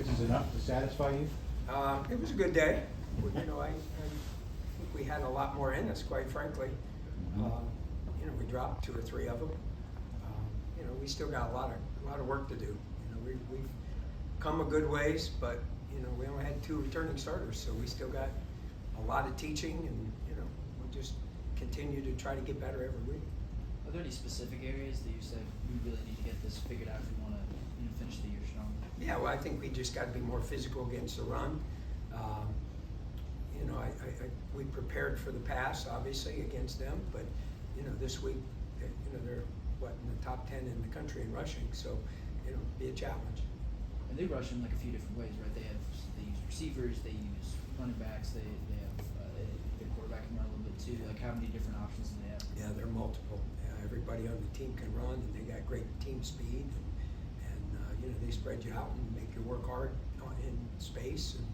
Is enough to satisfy you? It was a good day. I think we had a lot more in us, quite frankly. We dropped 2 or 3 of them. We still got a lot of work to do. We've come a good ways, but we only had 2 returning starters, so we still got a lot of teaching, and we'll just continue to try to get better every week. Are there any specific areas that you said we really need to get this figured out if we want to finish the year strong? Yeah, well, I think we just got to be more physical against the run. We prepared for the pass, obviously, against them, but this week, they're in the top 10 in the country in rushing, so be a challenge. And they rush in like a few different ways, right? They use receivers, they use running backs, they have the quarterback can run a little bit too. Like, how many different options do they have? Yeah, they're multiple. Everybody on the team can run, and they got great team speed, and they spread you out and make you work hard in space, and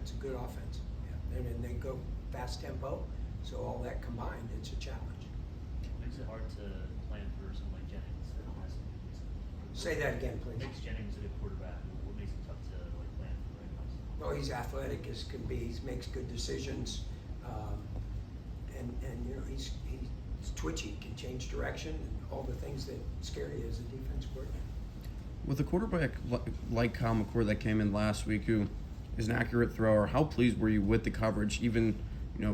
it's a good offense. Yeah. And then they go fast tempo, so all that combined, it's a challenge. Makes it hard to plan for someone like Jennings that has to Say that again, please. Makes Jennings a good quarterback. What makes it tough to plan for the right guys? Well, he's athletic as can be. He makes good decisions, and he's twitchy, can change direction, and all the things that scare you as a defense coordinator. With a quarterback like Kyle McCord that came in last week, who is an accurate thrower, how pleased were you with the coverage, even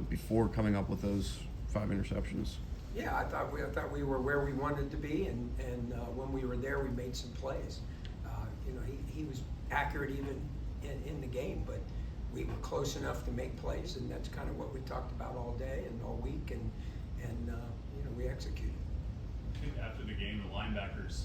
before coming up with those 5 interceptions? Yeah, I thought we were where we wanted to be, and when we were there, we made some plays. He was accurate even in the game, but we were close enough to make plays, and that's kind of what we talked about all day and all week, and we executed. I think after the game, the linebackers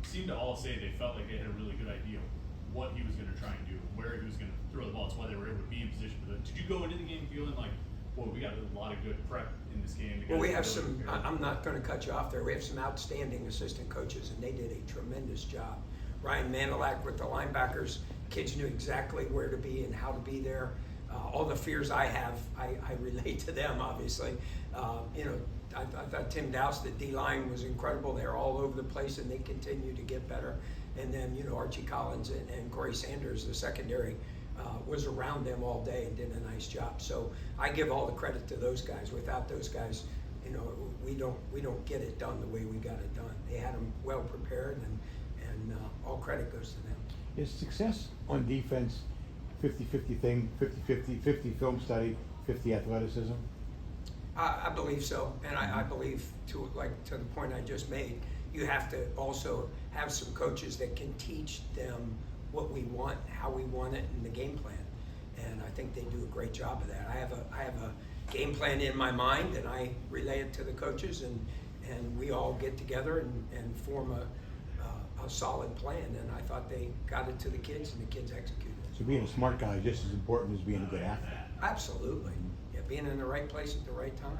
seemed to all say they felt like they had a really good idea of what he was going to try and do, where he was going to throw the ball. That's why they were able to be in position for that. Did you go into the game feeling like, well, we got a lot of good prep in this game? Well, we have some, I'm not going to cut you off there, we have some outstanding assistant coaches, and they did a tremendous job. Ryan Manilak with the linebackers, kids knew exactly where to be and how to be there. All the fears I have, I relate to them, obviously. I thought Tim Dowse, the D-line, was incredible. They're all over the place, and they continue to get better. And then, Archie Collins and Corey Sanders, the secondary, was around them all day and did a nice job. So I give all the credit to those guys. Without those guys, we don't get it done the way we got it done. They had them well prepared, and all credit goes to them. Is success on defense 50-50 thing, 50 film study, 50 athleticism? I believe so, and I believe to the point I just made, you have to also have some coaches that can teach them what we want, how we want it, and the game plan. And I think they do a great job of that. I have a game plan in my mind, and I relay it to the coaches, and we all get together and form a solid plan. And I thought they got it to the kids, and the kids executed it. So being a smart guy is just as important as being a good athlete. Absolutely. Yeah, being in the right place at the right time.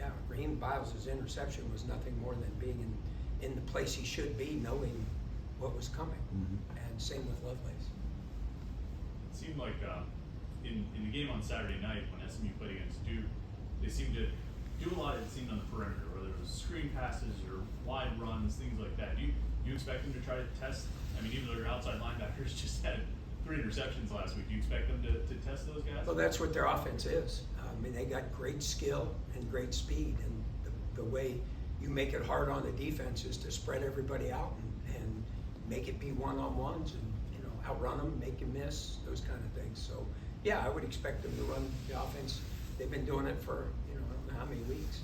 Yeah, Raheem Biles' interception was nothing more than being in the place he should be, knowing what was coming. And same with Lovelace. It seemed like in the game on Saturday night when SMU played against Duke, they seemed to do a lot, it seemed, on the perimeter, whether it was screen passes or wide runs, things like that. Do you expect them to try to test? I mean, even though your outside linebackers just had 3 interceptions last week, do you expect them to test those guys? Well, that's what their offense is. I mean, they got great skill and great speed, and the way you make it hard on the defense is to spread everybody out and make it be one-on-ones and outrun them, make you miss, those kind of things. So yeah, I would expect them to run the offense. They've been doing it for I don't know how many weeks,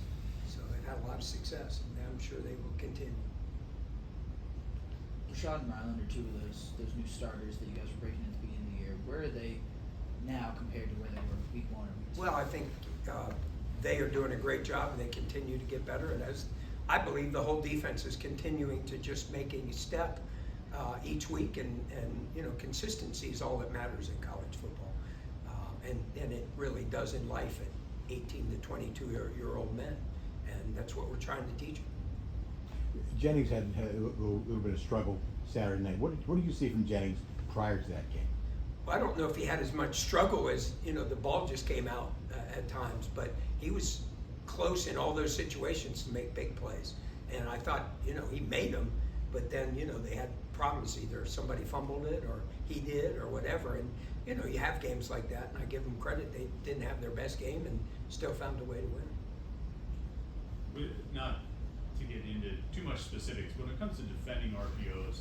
so they've had a lot of success, and I'm sure they will continue. Rashad and Ryland are 2 of those new starters that you guys were breaking at the beginning of the year. Where are they now compared to where they were week 1 or week 2? Well, I think they are doing a great job, and they continue to get better. And as I believe the whole defense is continuing to just make a step each week, and consistency is all that matters in college football, and it really does in life at 18 to 22-year-old men, and that's what we're trying to teach them. Jennings had a little bit of struggle Saturday night. What do you see from Jennings prior to that game? Well, I don't know if he had as much struggle as the ball just came out at times, but he was close in all those situations to make big plays, and I thought he made them, but then they had problems. Either somebody fumbled it or he did or whatever. And, you know, you have games like that, and I give them credit. They didn't have their best game and still found a way to win. Not to get into too much specifics, but when it comes to defending RPOs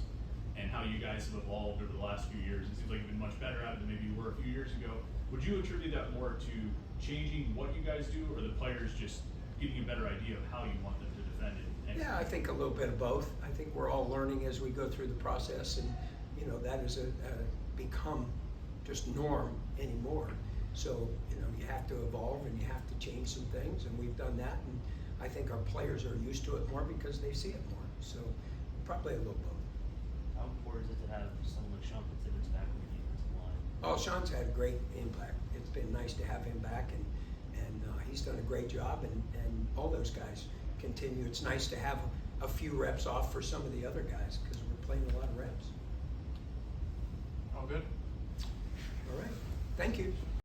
and how you guys have evolved over the last few years, it seems like you've been much better at it than maybe you were a few years ago. Would you attribute that more to changing what you guys do, or the players just getting a better idea of how you want them to defend it? Yeah, I think a little bit of both. I think we're all learning as we go through the process, and you know that is become just norm anymore. So you know you have to evolve and you have to change some things, and we've done that. And I think our players are used to it more because they see it more. So probably a little both. How important is it to have someone like Sean Fitzsimmons back on the defensive line? Oh, Sean's had a great impact. It's been nice to have him back, and he's done a great job, and all those guys continue. It's nice to have a few reps off for some of the other guys because we're playing a lot of reps. All good? All right. Thank you.